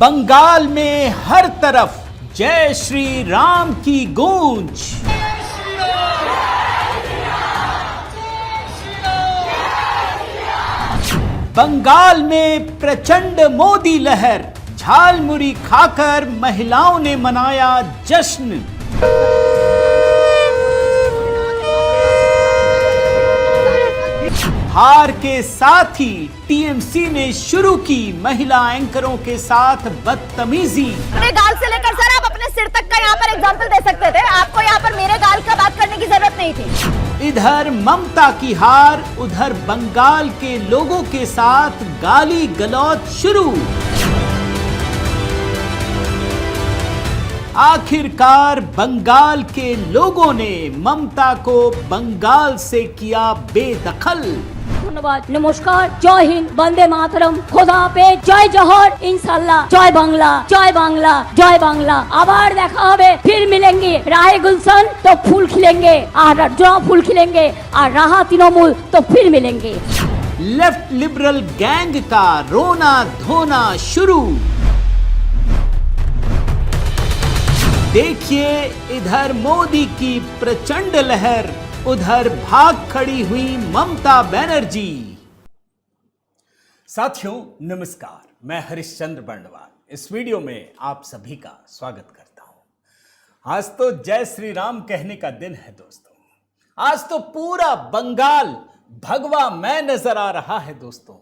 बंगाल में हर तरफ जय श्री राम की गूंज। बंगाल में प्रचंड मोदी लहर, झालमुरी खाकर महिलाओं ने मनाया जश्न। हार के साथ ही टीएमसी ने शुरू की महिला एंकरों के साथ बदतमीजी। अपने गाल से लेकर सर आप अपने सिर तक का यहाँ पर एग्जाम्पल दे सकते थे, आपको यहाँ पर मेरे गाल का बात करने की जरूरत नहीं थी। इधर ममता की हार, उधर बंगाल के लोगों के साथ गाली गलौज शुरू। आखिरकार बंगाल के लोगों ने ममता को बंगाल से किया बेदखल। धन्यवाद, नमस्कार, जय हिंद, वंदे मातरम, খোদা হাফেজ, জয় জহর, ইনশাল্লাহ, জয় বাংলা, জয় বাংলা, জয় বাংলা। আবার দেখা হবে, फिर मिलेंगे। राहे गुलशन तो फूल खिलेंगे, और जो फूल खिलेंगे, और रहा तृणमूल तो फिर मिलेंगे। लेफ्ट लिबरल गैंग का रोना धोना शुरू। देखिए इधर मोदी की प्रचंड लहर, उधर भाग खड़ी हुई ममता बनर्जी। साथियों नमस्कार, मैं हरिश्चंद्र बंडवाल इस वीडियो में आप सभी का स्वागत करता हूं। आज तो जय श्री राम कहने का दिन है दोस्तों। आज तो पूरा बंगाल भगवा मैं नजर आ रहा है दोस्तों।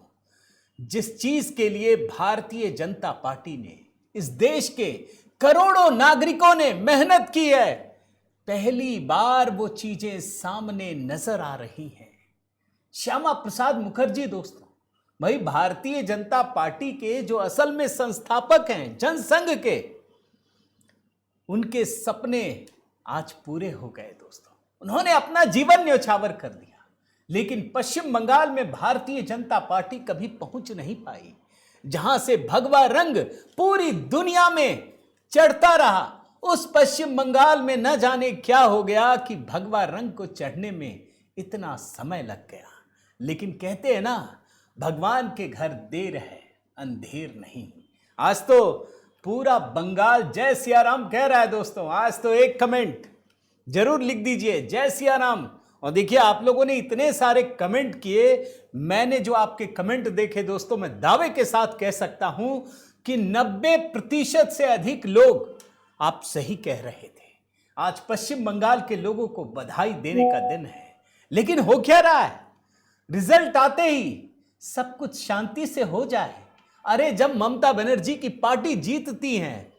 जिस चीज के लिए भारतीय जनता पार्टी ने, इस देश के करोड़ों नागरिकों ने मेहनत की है, पहली बार वो चीजें सामने नजर आ रही हैं। श्यामा प्रसाद मुखर्जी दोस्तों, भाई भारतीय जनता पार्टी के जो असल में संस्थापक हैं जनसंघ के, उनके सपने आज पूरे हो गए दोस्तों। उन्होंने अपना जीवन न्यौछावर कर दिया, लेकिन पश्चिम बंगाल में भारतीय जनता पार्टी कभी पहुंच नहीं पाई। जहां से भगवा रंग पूरी दुनिया में चढ़ता रहा, उस पश्चिम बंगाल में न जाने क्या हो गया कि भगवा रंग को चढ़ने में इतना समय लग गया। लेकिन कहते हैं ना, भगवान के घर देर है अंधेर नहीं। आज तो पूरा बंगाल जय सिया राम कह रहा है दोस्तों। आज तो एक कमेंट जरूर लिख दीजिए, जय सिया राम। और देखिए आप लोगों ने इतने सारे कमेंट किए, मैंने जो आपके कमेंट देखे दोस्तों, मैं दावे के साथ कह सकता हूं कि 90% से अधिक लोग आप सही कह रहे थे। आज पश्चिम बंगाल के लोगों को बधाई देने का दिन है। लेकिन हो क्या रहा है, रिजल्ट आते ही सब कुछ शांति से हो जाए। अरे जब ममता बनर्जी की पार्टी जीतती है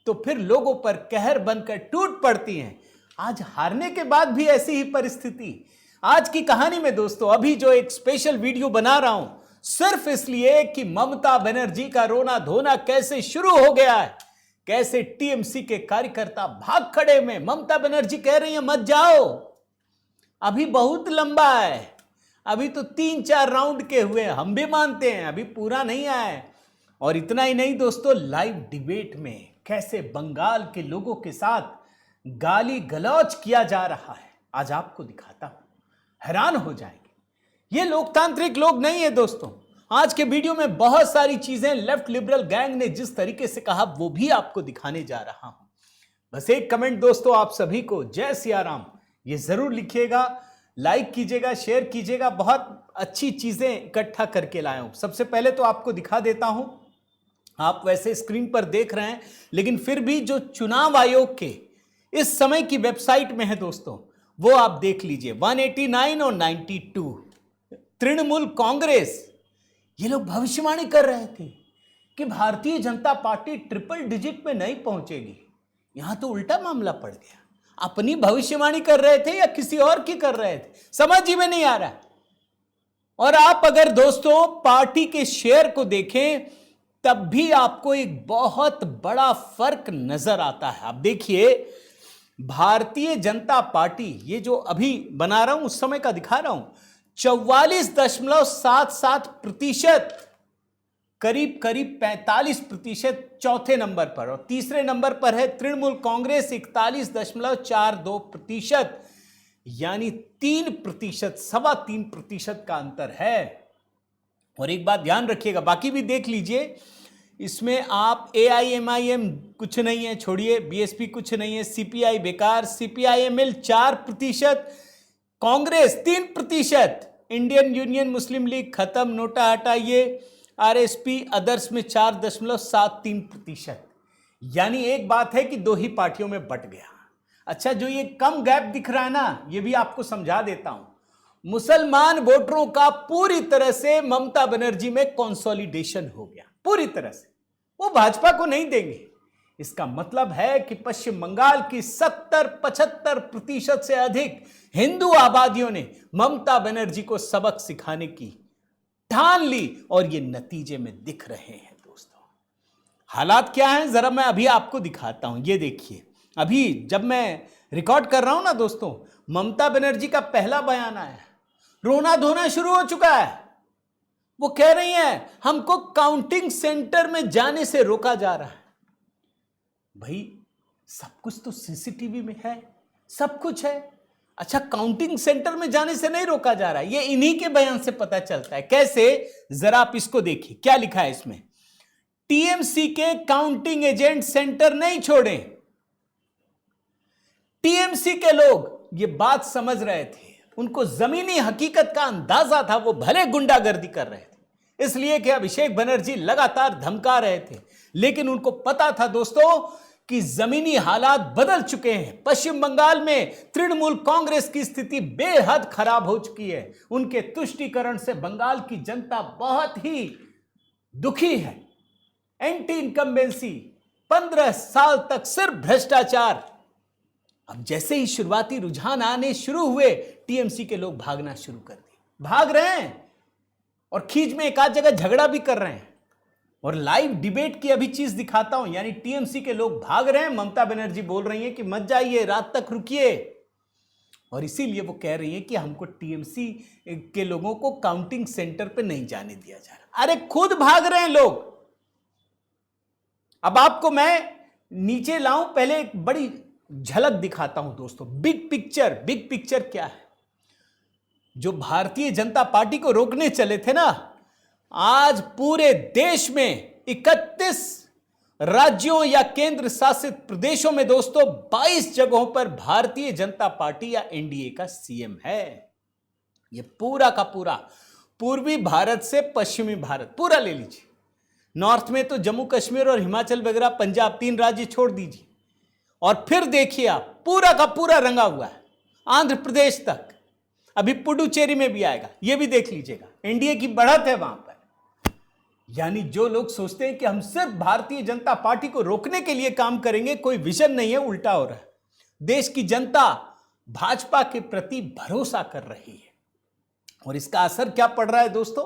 तो फिर लोगों पर कहर बनकर टूट पड़ती हैं। आज हारने के बाद भी ऐसी ही परिस्थिति। आज की कहानी में दोस्तों अभी जो एक स्पेशल वीडियो बना रहा हूं, सिर्फ इसलिए कि ममता बनर्जी का रोना धोना कैसे शुरू हो गया है, कैसे टीएमसी के कार्यकर्ता भाग खड़े में। ममता बनर्जी कह रही है मत जाओ, अभी बहुत लंबा है, अभी तो 3-4 राउंड के हुए, हम भी मानते हैं अभी पूरा नहीं आया है। और इतना ही नहीं दोस्तों, लाइव डिबेट में कैसे बंगाल के लोगों के साथ गाली गलौज किया जा रहा है, आज आपको दिखाता हूं, हैरान हो जाएंगे। ये लोकतांत्रिक लोग नहीं है दोस्तों। आज के वीडियो में बहुत सारी चीजें लेफ्ट लिबरल गैंग ने जिस तरीके से कहा वो भी आपको दिखाने जा रहा हूं। बस एक कमेंट दोस्तों आप सभी को जय सिया राम ये जरूर लिखिएगा, लाइक कीजिएगा, शेयर कीजिएगा। बहुत अच्छी चीजें इकट्ठा करके लाया हूं। सबसे पहले तो आपको दिखा देता हूं, आप वैसे स्क्रीन पर देख रहे हैं, लेकिन फिर भी जो चुनाव आयोग के इस समय की वेबसाइट में है दोस्तों, वो आप देख लीजिए। 189 और 92 तृणमूल कांग्रेस, ये लोग भविष्यवाणी कर रहे थे कि Bharatiya Janata party triple digit में नहीं पहुंचेगी। यहां तो उल्टा मामला पड़ गया। अपनी भविष्यवाणी कर रहे थे या किसी और की कर रहे थे, समझ ही में नहीं आ रहा। और आप अगर दोस्तों पार्टी के शेयर को देखें तब भी आपको एक बहुत बड़ा फर्क नजर आता है। आप देखिए भारतीय जनता पार्टी, ये जो अभी बना रहा हूं उस समय का दिखा रहा हूं, 44.77%, करीब करीब 45% चौथे नंबर पर, और तीसरे नंबर पर है तृणमूल कांग्रेस 41.42%, यानी 3%, 3.25% का अंतर है। और एक बात ध्यान रखिएगा, बाकी भी देख लीजिए, इसमें आप AIMIM कुछ नहीं है, छोड़िए, BSP कुछ नहीं है, CPI बेकार, CPIML 4%, कांग्रेस 3%, इंडियन यूनियन मुस्लिम लीग खत्म, नोटा हटाइए, RSP अदर्स में 4.73%। यानी एक बात है कि दो ही पार्टियों में बट गया। अच्छा, जो ये कम गैप दिख रहा है ना, ये भी आपको समझा देता हूं। मुसलमान वोटरों का पूरी तरह से ममता बनर्जी में कंसोलिडेशन हो गया, पूरी तरह से। वो भाजपा को नहीं देंगे। इसका मतलब है कि पश्चिम बंगाल की 70-75% से अधिक हिंदू आबादियों ने ममता बनर्जी को सबक सिखाने की ठान ली, और ये नतीजे में दिख रहे हैं दोस्तों। हालात क्या हैं जरा मैं अभी आपको दिखाता हूं। ये देखिए, अभी जब मैं रिकॉर्ड कर रहा हूं ना दोस्तों, ममता बनर्जी का पहला बयान आया, रोना धोना शुरू हो चुका है। वो कह रही हैं हमको काउंटिंग सेंटर में जाने से रोका जा रहा है। भाई सब कुछ तो CCTV में है, सब कुछ है। अच्छा, काउंटिंग सेंटर में जाने से नहीं रोका जा रहा है, ये इन्हीं के बयान से पता चलता है। कैसे, जरा आप इसको देखिए, क्या लिखा है इसमें। TMC के काउंटिंग एजेंट सेंटर नहीं छोड़े। TMC के लोग ये बात समझ रहे थे, उनको जमीनी हकीकत का अंदाजा था, वो भले गुंडागर्दी कर रहे थे इसलिए कि अभिषेक बनर्जी लगातार धमका रहे थे, लेकिन उनको पता था दोस्तों कि जमीनी हालात बदल चुके हैं। पश्चिम बंगाल में तृणमूल कांग्रेस की स्थिति बेहद खराब हो चुकी है। उनके तुष्टीकरण से बंगाल की जनता बहुत ही दुखी है। एंटी इनकम्बेंसी, 15 साल तक सिर्फ भ्रष्टाचार। अब जैसे ही शुरुआती रुझान आने शुरू हुए, TMC के लोग भागना शुरू कर दिए, भाग रहे हैं, और खींच में एक आध जगह झगड़ा भी कर रहे हैं। और लाइव डिबेट की अभी चीज दिखाता हूं, यानी TMC के लोग भाग रहे हैं, ममता बनर्जी बोल रही हैं कि मत जाइए, रात तक रुकिए, और इसीलिए वो कह रही हैं कि हमको TMC के लोगों को काउंटिंग सेंटर पे नहीं जाने दिया जा रहा। अरे खुद भाग रहे हैं लोग। अब आपको मैं नीचे लाऊं, पहले एक बड़ी झलक दिखाता हूं दोस्तों। बिग पिक्चर क्या है। जो भारतीय जनता पार्टी को रोकने चले थे ना, आज पूरे देश में 31 राज्यों या केंद्र शासित प्रदेशों में दोस्तों 22 जगहों पर भारतीय जनता पार्टी या NDA का CM है। ये पूरा का पूरा पूर्वी भारत से पश्चिमी भारत पूरा ले लीजिए। नॉर्थ में तो जम्मू कश्मीर और हिमाचल वगैरह, पंजाब, 3 राज्य छोड़ दीजिए, और फिर देखिए आप पूरा का पूरा रंगा हुआ है, आंध्र प्रदेश तक, अभी पुडुचेरी में भी आएगा, ये भी देख लीजिएगा। NDA की बढ़त है वहां पर। यानी जो लोग सोचते हैं कि हम सिर्फ भारतीय जनता पार्टी को रोकने के लिए काम करेंगे, कोई विजन नहीं है, उल्टा हो रहा है। देश की जनता भाजपा के प्रति भरोसा कर रही है, और इसका असर क्या पड़ रहा है दोस्तों।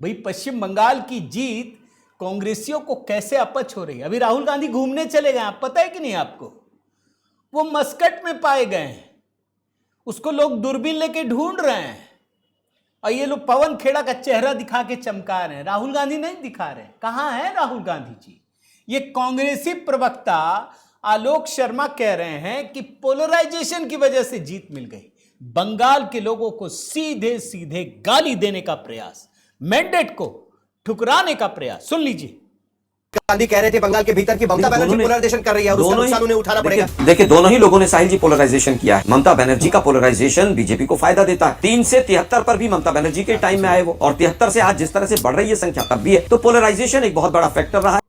भाई पश्चिम बंगाल की जीत कांग्रेसियों को कैसे अपच हो रही है। अभी राहुल गांधी घूमने चले गए, आप पता है कि नहीं आपको, वो मस्कट में पाए गए हैं, उसको लोग दूरबीन लेके ढूंढ रहे हैं, और ये लोग पवन खेड़ा का चेहरा दिखा के चमका रहे हैं, राहुल गांधी नहीं दिखा रहे। कहां है राहुल गांधी जी। ये कांग्रेसी प्रवक्ता आलोक शर्मा कह रहे हैं कि पोलराइजेशन की वजह से जीत मिल गई। बंगाल के लोगों को सीधे सीधे गाली देने का प्रयास, मैंडेट को ठुकराने का प्रयास। सुन लीजिए, गांधी कह रहे थे बंगाल के भीतर की ममता बनर्जी पोलराइजेशन कर रही है और उसका नुकसान उन्हें उठाना पड़ेगा। देखिए दोनों ही लोगों ने साहिल जी पोलराइजेशन किया है। ममता बनर्जी का पोलराइजेशन बीजेपी को फायदा देता है। 3 से 73 पर भी ममता बनर्जी के टाइम में आए वो, और 73 से आज जिस तरह से बढ़ रही है संख्या तब भी है, तो पोलराइजेशन एक बहुत बड़ा फैक्टर रहा है।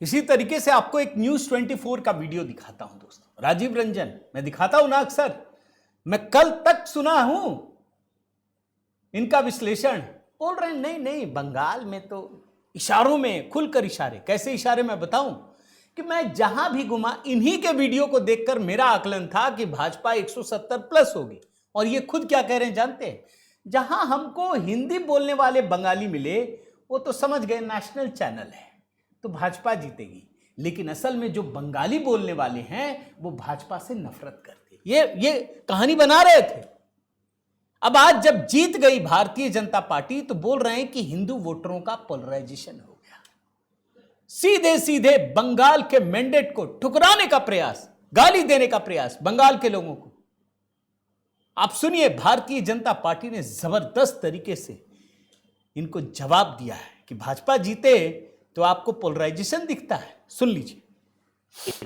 इसी तरीके से आपको एक न्यूज 24 का वीडियो दिखाता हूं दोस्तों। राजीव रंजन, मैं दिखाता हूं ना अक्सर, मैं कल तक सुना हूं इनका विश्लेषण, बोल रहे हैं नहीं बंगाल में तो इशारों में, खुलकर इशारे। कैसे इशारे मैं बताऊं कि मैं जहां भी घुमा इन्हीं के वीडियो को देखकर मेरा आकलन था कि भाजपा 170 प्लस होगी। और ये खुद क्या कह रहे हैं जानते हैं, जहां हमको हिंदी बोलने वाले बंगाली मिले वो तो समझ गए नेशनल चैनल है तो भाजपा जीतेगी, लेकिन असल में जो बंगाली बोलने वाले हैं वो भाजपा से नफरत करते। ये कहानी बना रहे थे। अब आज जब जीत गई भारतीय जनता पार्टी तो बोल रहे हैं कि हिंदू वोटरों का पोलराइजेशन हो गया। सीधे सीधे बंगाल के मैंडेट को ठुकराने का प्रयास, गाली देने का प्रयास बंगाल के लोगों को। आप सुनिए, भारतीय जनता पार्टी ने जबरदस्त तरीके से इनको जवाब दिया है कि भाजपा जीते तो आपको पोलराइजेशन दिखता है। सुन लीजिए।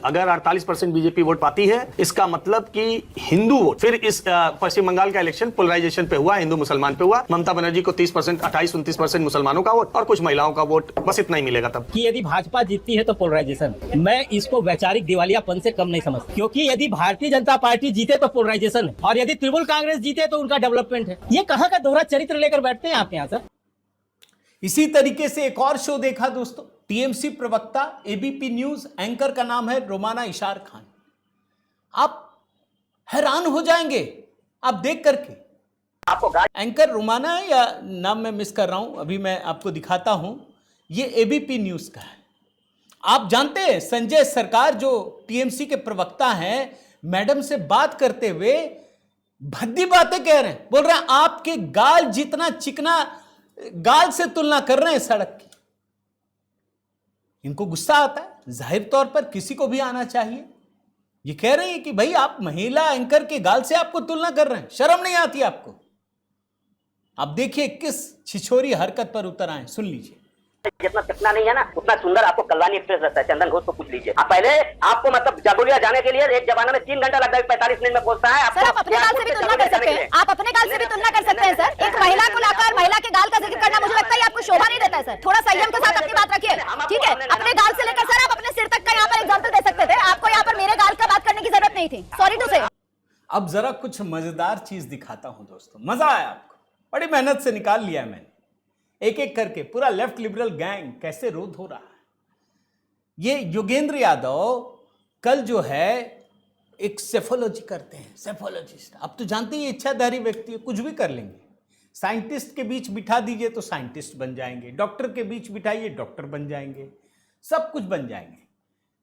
अगर 48% बीजेपी वोट पाती है, इसका मतलब कि हिंदू वोट, फिर इस पश्चिम बंगाल का इलेक्शन पोलराइजेशन पे हुआ, हिंदू मुसलमान पे हुआ। ममता बनर्जी को 30%, 28-29% मुसलमानों का वोट और कुछ महिलाओं का वोट, बस इतना ही मिलेगा तब। कि यदि भाजपा जीतती है तो पोलराइजेशन, मैं इसको वैचारिक दिवालियापन से कम नहीं समझता, क्योंकि यदि भारतीय जनता पार्टी जीते तो पोलराइजेशन है और यदि तृणमूल कांग्रेस जीते तो उनका डेवलपमेंट है। ये कहाँ का दोहरा चरित्र लेकर बैठते हैं आप यहाँ सर। इसी तरीके से एक और शो देखा दोस्तों, टीएमसी प्रवक्ता एबीपी न्यूज एंकर का नाम है रोमाना इशार खान। आप हैरान हो जाएंगे आप देख करके। आपको एंकर रोमाना है या नाम मैं मिस कर रहा हूं, अभी मैं आपको दिखाता हूं। ये एबीपी न्यूज का है। आप जानते हैं संजय सरकार जो टीएमसी के प्रवक्ता हैं, मैडम से बात करते हुए भद्दी बातें कह रहे हैं, बोल रहे हैं आपके गाल जितना चिकना, गाल से तुलना कर रहे हैं सड़क की। इनको गुस्सा आता है, जाहिर तौर पर किसी को भी आना चाहिए। ये कह रहे हैं कि भाई आप महिला एंकर के गाल से आपको तुलना कर रहे हैं, शर्म नहीं आती आपको। आप देखिए किस छिछोरी हरकत पर उतर आए, सुन लीजिए। जितना चिकना नहीं है ना, उतना सुंदर आपको कल्याणी एक्सप्रेस रहता है। चंदन घोष को पूछ लीजिए। आप पहले आपको मतलब जागोलिया जाने के लिए एक जमाना में 3 घंटा लगता है, 45 मिनट में पहुंचता है। सर आप अपने गाल से भी तुलना कर सकते हैं, आप अपने गाल से भी तुलना कर सकते हैं सर। एक महिला को लाकर महिला के गाल का जिक्र करना मुझे लगता है आपको शोभा नहीं देता है सर। थोड़ा संयम के साथ अपनी बात रखिए, ठीक है। अपने गाल से लेकर सर आप अपने सिर तक का यहाँ पर एग्जाम्पल दे सकते थे, आपको यहाँ पर मेरे गाल का बात करने की जरूरत नहीं थी। सॉरी टू से। अब जरा कुछ मजेदार चीज दिखाता हूं दोस्तों, मजा आया आपको। बड़ी मेहनत से निकाल लिया है मैंने, एक एक करके पूरा लेफ्ट लिबरल गैंग कैसे रोध हो रहा है। ये योगेंद्र यादव कल जो है एक सेफोलॉजी करते हैं, सेफोलॉजिस्ट। अब तो जानते ही इच्छाधारी व्यक्ति है, कुछ भी कर लेंगे। साइंटिस्ट के बीच बिठा दीजिए तो साइंटिस्ट बन जाएंगे, डॉक्टर के बीच बिठाइए डॉक्टर बन जाएंगे, सब कुछ बन जाएंगे।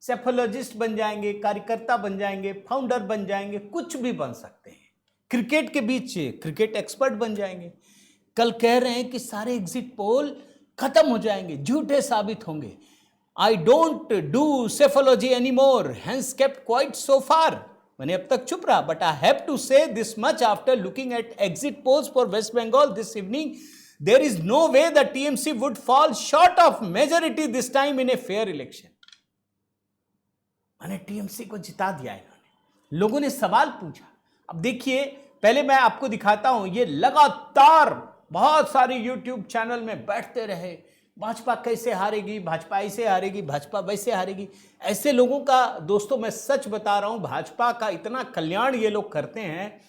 सेफोलॉजिस्ट बन जाएंगे, कार्यकर्ता बन जाएंगे, फाउंडर बन जाएंगे, कुछ भी बन सकते हैं। क्रिकेट के बीच क्रिकेट एक्सपर्ट बन जाएंगे। कल कह रहे हैं कि सारे एग्जिट पोल खत्म हो जाएंगे, झूठे साबित होंगे। I don't do psephology any more, hence kept quiet so far. मैंने अब तक चुप रहा, but I have to say this much after looking at exit polls for West Bengal this evening, there is no way the TMC would fall short of majority this time in a fair election. मैंने TMC को जिता दिया इन्होंने। लोगों ने सवाल पूछा। अब देखिए, पहले मैं आपको दिखाता हूं, ये लगातार बहुत सारे यूट्यूब चैनल में बैठते रहे, भाजपा कैसे हारेगी, भाजपा ऐसे हारेगी, भाजपा वैसे हारेगी। ऐसे लोगों का दोस्तों मैं सच बता रहा हूं, भाजपा का इतना कल्याण ये लोग करते हैं,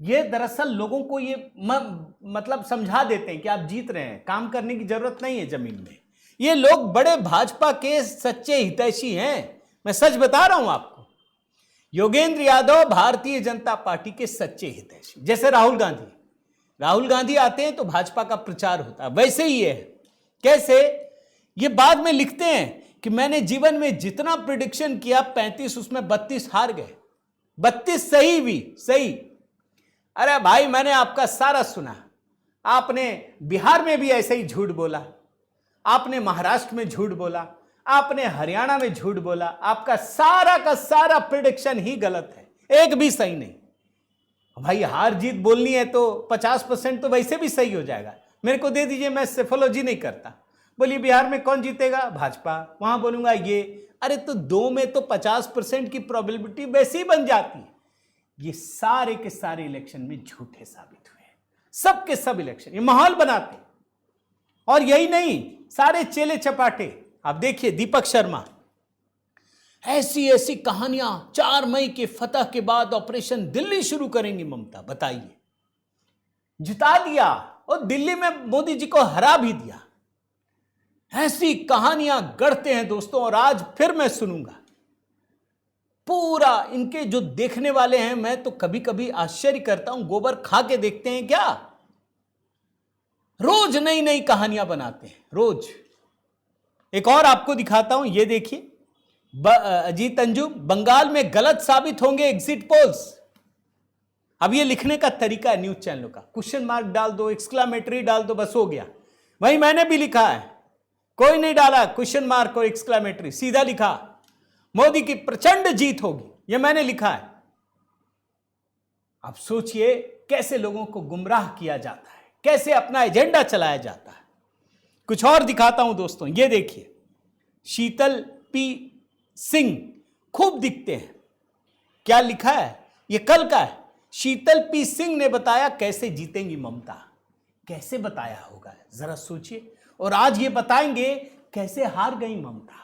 ये दरअसल लोगों को ये मतलब समझा देते हैं कि आप जीत रहे हैं, काम करने की जरूरत नहीं है जमीन में। ये लोग बड़े भाजपा के सच्चे हितैषी हैं, मैं सच बता रहा हूं आपको। योगेंद्र यादव भारतीय जनता पार्टी के सच्चे हितैषी, जैसे राहुल गांधी आते हैं तो भाजपा का प्रचार होता है, वैसे ही है। कैसे? ये बाद में लिखते हैं कि मैंने जीवन में जितना प्रिडिक्शन किया 35 उसमें 32 हार गए, 32 सही भी सही। अरे भाई मैंने आपका सारा सुना। आपने बिहार में भी ऐसे ही झूठ बोला, आपने महाराष्ट्र में झूठ बोला, आपने हरियाणा में झूठ बोला। आपका सारा का सारा प्रिडिक्शन ही गलत है, एक भी सही नहीं। भाई हार जीत बोलनी है तो 50% तो वैसे भी सही हो जाएगा, मेरे को दे दीजिए, मैं सेफोलॉजी नहीं करता। बोलिए बिहार में कौन जीतेगा? भाजपा। वहां बोलूंगा ये। अरे तो 2 में तो 50% की प्रोबेबिलिटी वैसे ही बन जाती है। ये सारे के सारे इलेक्शन में झूठे साबित हुए, सब के सब इलेक्शन ये माहौल बनाते। और यही नहीं, सारे चेले चपाटे। आप देखिए दीपक शर्मा, ऐसी ऐसी कहानियां, 4 मई के फतह के बाद ऑपरेशन दिल्ली शुरू करेंगी ममता, बताइए। जिता दिया और दिल्ली में मोदी जी को हरा भी दिया। ऐसी कहानियां गढ़ते हैं दोस्तों, और आज फिर मैं सुनूंगा पूरा। इनके जो देखने वाले हैं, मैं तो कभी कभी आश्चर्य करता हूं, गोबर खा के देखते हैं क्या? रोज नई नई कहानियां बनाते हैं, रोज। एक और आपको दिखाता हूं, ये देखिए, अजीत अंजुम, बंगाल में गलत साबित होंगे एग्जिट पोल्स। अब ये लिखने का तरीका है न्यूज चैनलों का, क्वेश्चन मार्क डाल दो, एक्सक्लामेटरी डाल दो, बस हो गया। वही मैंने भी लिखा है, कोई नहीं डाला क्वेश्चन मार्क और एक्सक्लामेटरी, सीधा लिखा मोदी की प्रचंड जीत होगी, ये मैंने लिखा है। अब सोचिए कैसे लोगों को गुमराह किया जाता है, कैसे अपना एजेंडा चलाया जाता है। कुछ और दिखाता हूं दोस्तों, ये देखिए, शीतल पी सिंह खूब दिखते हैं। क्या लिखा है, ये कल का है। शीतल पी सिंह ने बताया कैसे जीतेंगी ममता। कैसे बताया होगा जरा सोचिए। और आज ये बताएंगे कैसे हार गई ममता।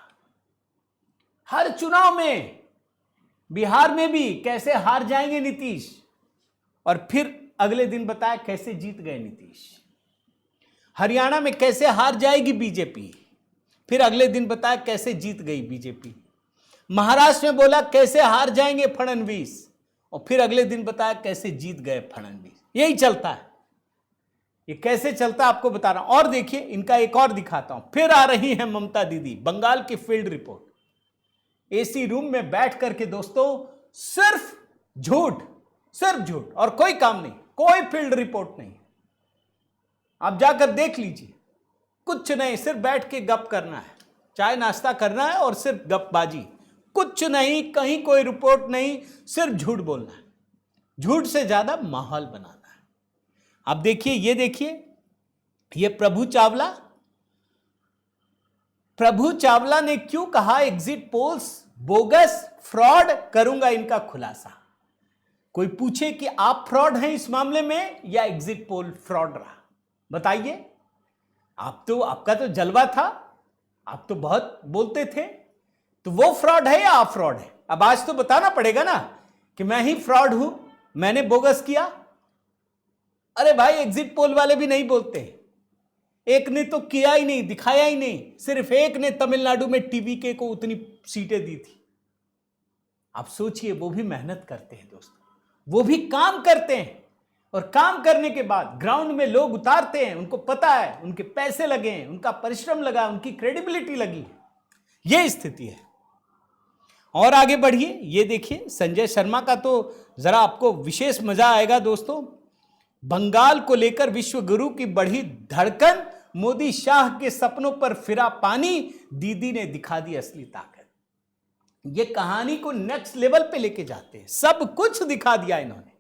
हर चुनाव में, बिहार में भी कैसे हार जाएंगे नीतीश, और फिर अगले दिन बताया कैसे जीत गए नीतीश। हरियाणा में कैसे हार जाएगी बीजेपी, फिर अगले दिन बताया कैसे जीत गई बीजेपी। महाराष्ट्र में बोला कैसे हार जाएंगे फडणवीस, और फिर अगले दिन बताया कैसे जीत गए फडणवीस। यही चलता है। ये कैसे चलता है आपको बता रहा हूं। और देखिए इनका एक और दिखाता हूं। फिर आ रही है ममता दीदी, बंगाल की फील्ड रिपोर्ट। एसी रूम में बैठ करके दोस्तों सिर्फ झूठ, सिर्फ झूठ और कोई काम नहीं, कोई फील्ड रिपोर्ट नहीं। आप जाकर देख लीजिए, कुछ नहीं, सिर्फ बैठ के गप करना है, चाय नाश्ता करना है और सिर्फ गपबाजी, कुछ नहीं, कहीं कोई रिपोर्ट नहीं, सिर्फ झूठ बोलना है। झूठ से ज्यादा माहौल बनाना है। अब देखिए, ये देखिए, ये प्रभु चावला ने क्यों कहा एग्जिट पोल्स बोगस, फ्रॉड, करूंगा इनका खुलासा। कोई पूछे कि आप फ्रॉड हैं इस मामले में या एग्जिट पोल फ्रॉड रहा, बताइए। आपका तो जलवा था, आप तो बहुत बोलते थे, तो वो फ्रॉड है या आप फ्रॉड है। अब आज तो बताना पड़ेगा ना कि मैं ही फ्रॉड हूं, मैंने बोगस किया। अरे भाई, एग्जिट पोल वाले भी नहीं बोलते। एक ने तो किया ही नहीं, दिखाया ही नहीं, सिर्फ एक ने तमिलनाडु में टीवीके को उतनी सीटें दी थी। आप सोचिए, वो भी मेहनत करते हैं दोस्तों, वो भी काम करते हैं, और काम करने के बाद ग्राउंड में लोग उतारते हैं, उनको पता है, उनके पैसे लगे हैं, उनका परिश्रम लगा, उनकी क्रेडिबिलिटी लगी है। यह स्थिति है। और आगे बढ़िए, ये देखिए संजय शर्मा का तो जरा आपको विशेष मजा आएगा दोस्तों। बंगाल को लेकर विश्व गुरु की बढ़ी धड़कन, मोदी शाह के सपनों पर फिरा पानी, दीदी ने दिखा दी असली ताकत। ये कहानी को नेक्स्ट लेवल पे लेके जाते हैं, सब कुछ दिखा दिया इन्होंने।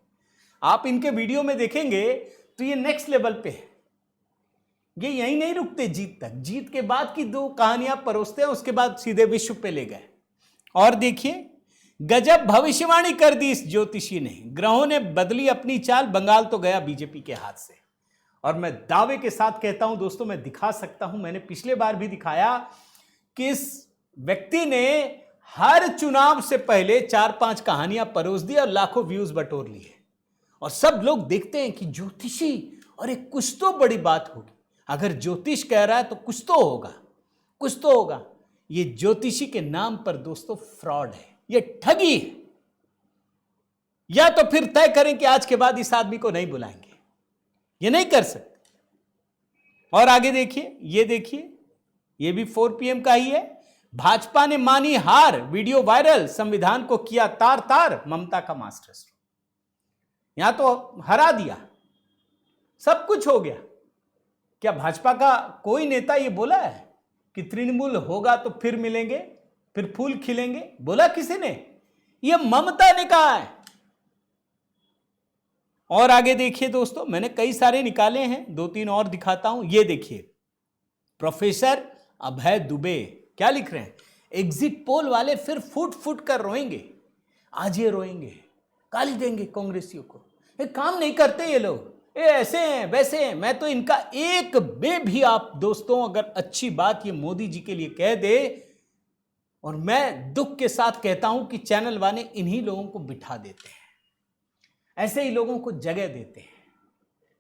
आप इनके वीडियो में देखेंगे तो ये नेक्स्ट लेवल पे है। ये यहीं नहीं रुकते जीत तक, जीत के बाद की दो कहानियां परोसते हैं, उसके बाद सीधे विश्व पे ले गए। और देखिए, गजब भविष्यवाणी कर दी इस ज्योतिषी ने, ग्रहों ने बदली अपनी चाल, बंगाल तो गया बीजेपी के हाथ से। और मैं दावे के साथ कहता हूं दोस्तों, मैं दिखा सकता हूं, मैंने पिछले बार भी दिखाया कि इस व्यक्ति ने हर चुनाव से पहले 4-5 कहानियां परोस दी और लाखों व्यूज बटोर लिए। और सब लोग देखते हैं कि ज्योतिषी, अरे कुछ तो बड़ी बात होगी, अगर ज्योतिष कह रहा है तो कुछ तो होगा, कुछ तो होगा। ये ज्योतिषी के नाम पर दोस्तों फ्रॉड है, ये ठगी है। या तो फिर तय करें कि आज के बाद इस आदमी को नहीं बुलाएंगे, ये नहीं कर सकते। और आगे देखिए, ये देखिए, ये भी 4 PM का ही है। भाजपा ने मानी हार, वीडियो वायरल, संविधान को किया तार तार, ममता का मास्टर स्ट्रोक। यहां तो हरा दिया, सब कुछ हो गया। क्या भाजपा का कोई नेता ये बोला है कि तृणमूल होगा तो फिर मिलेंगे, फिर फूल खिलेंगे? बोला किसी ने? ये ममता ने कहा है। और आगे देखिए दोस्तों, मैंने कई सारे निकाले हैं, 2-3 और दिखाता हूं। ये देखिए, प्रोफेसर अभय दुबे क्या लिख रहे हैं, एग्जिट पोल वाले फिर फुट फुट कर रोएंगे। आज ये रोएंगे, गाली देंगे कांग्रेसियों को, ये काम नहीं करते ये लोग, ये ऐसे हैं वैसे हैं। मैं तो इनका एक बे भी आप दोस्तों अगर अच्छी बात ये मोदी जी के लिए कह दे, और मैं दुख के साथ कहता हूं कि चैनल वाले इन्हीं लोगों को बिठा देते हैं, ऐसे ही लोगों को जगह देते हैं।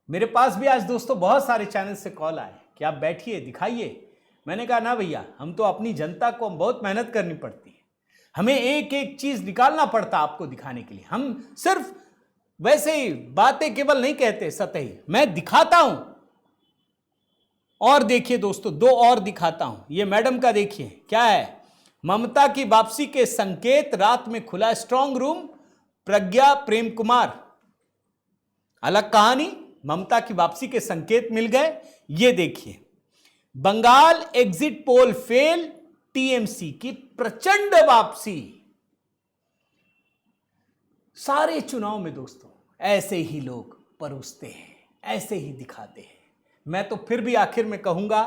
मेरे पास भी आज दोस्तों बहुत सारे चैनल से कॉल आए कि आप बैठिए दिखाइए। मैंने कहा ना भैया, हम तो अपनी जनता को बहुत मेहनत करनी पड़ती है, हमें एक एक चीज निकालना पड़ता आपको दिखाने के लिए। हम सिर्फ वैसे ही बातें केवल नहीं कहते सतही, मैं दिखाता हूं। और देखिए दोस्तों, 2 और दिखाता हूं। ये मैडम का देखिए क्या है, ममता की वापसी के संकेत, रात में खुला स्ट्रांग रूम, प्रज्ञा प्रेम कुमार। अलग कहानी, ममता की वापसी के संकेत मिल गए। ये देखिए, Bengal exit poll fail, TMC की प्रचंड वापसी। सारे चुनाव में दोस्तों ऐसे ही लोग परोसते हैं, ऐसे ही दिखाते हैं। मैं तो फिर भी आखिर में कहूंगा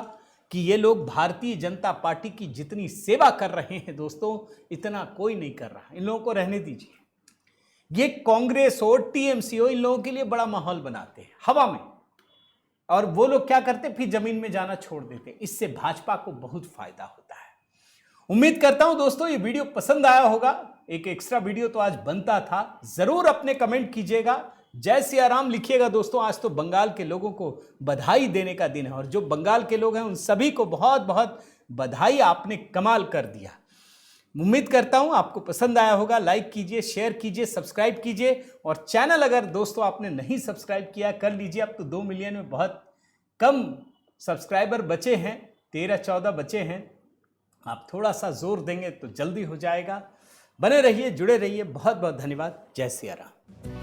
कि ये लोग भारतीय जनता पार्टी की जितनी सेवा कर रहे हैं दोस्तों, इतना कोई नहीं कर रहा। इन लोगों को रहने दीजिए। ये कांग्रेस हो, टीएमसी हो, इन लोगों के लिए बड़ा माहौल बनाते हैं हवा में, और वो लोग क्या करते फिर जमीन में जाना छोड़ देते। इससे भाजपा को बहुत फायदा होता है। उम्मीद करता हूं दोस्तों ये वीडियो पसंद आया होगा। एक एक्स्ट्रा वीडियो तो आज बनता था। जरूर अपने कमेंट कीजिएगा, जय सिया राम लिखिएगा दोस्तों। आज तो बंगाल के लोगों को बधाई देने का दिन है, और जो बंगाल के लोग हैं उन सभी को बहुत बहुत बधाई, आपने कमाल कर दिया। उम्मीद करता हूं आपको पसंद आया होगा। लाइक कीजिए, शेयर कीजिए, सब्सक्राइब कीजिए, और चैनल अगर दोस्तों आपने नहीं सब्सक्राइब किया कर लीजिए। अब तो 2 मिलियन में बहुत कम सब्सक्राइबर बचे हैं, 13-14 बचे हैं। आप थोड़ा सा जोर देंगे तो जल्दी हो जाएगा। बने रहिए, जुड़े रहिए। बहुत बहुत धन्यवाद। जय सिया राम।